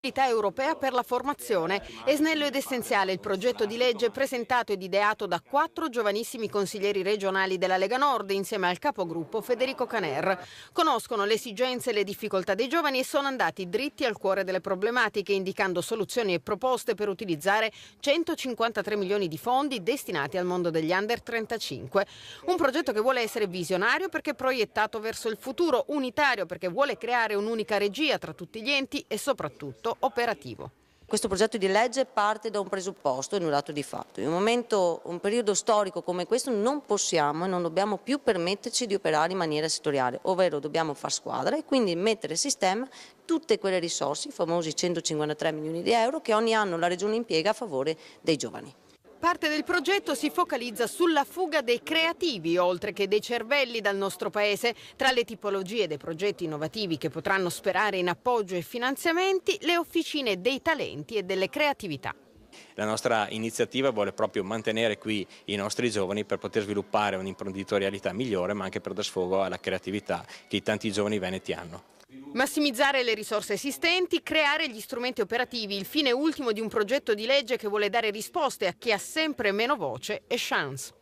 Europea per la formazione. È snello ed essenziale il progetto di legge presentato ed ideato da 4 giovanissimi consiglieri regionali della Lega Nord insieme al capogruppo Federico Caner. Conoscono le esigenze e le difficoltà dei giovani e sono andati dritti al cuore delle problematiche, indicando soluzioni e proposte per utilizzare 153 milioni di fondi destinati al mondo degli under 35. Un progetto che vuole essere visionario perché è proiettato verso il futuro, unitario perché vuole creare un'unica regia tra tutti gli enti e soprattutto operativo. Questo progetto di legge parte da un presupposto e un dato di fatto. In un periodo storico come questo non possiamo e non dobbiamo più permetterci di operare in maniera settoriale, ovvero dobbiamo far squadra e quindi mettere a sistema tutte quelle risorse, i famosi 153 milioni di euro, che ogni anno la Regione impiega a favore dei giovani. Parte del progetto si focalizza sulla fuga dei creativi, oltre che dei cervelli dal nostro paese. Tra le tipologie dei progetti innovativi che potranno sperare in appoggio e finanziamenti, le officine dei talenti e delle creatività. La nostra iniziativa vuole proprio mantenere qui i nostri giovani per poter sviluppare un'imprenditorialità migliore, ma anche per dar sfogo alla creatività che i tanti giovani veneti hanno. Massimizzare le risorse esistenti, creare gli strumenti operativi, il fine ultimo di un progetto di legge che vuole dare risposte a chi ha sempre meno voce e chance.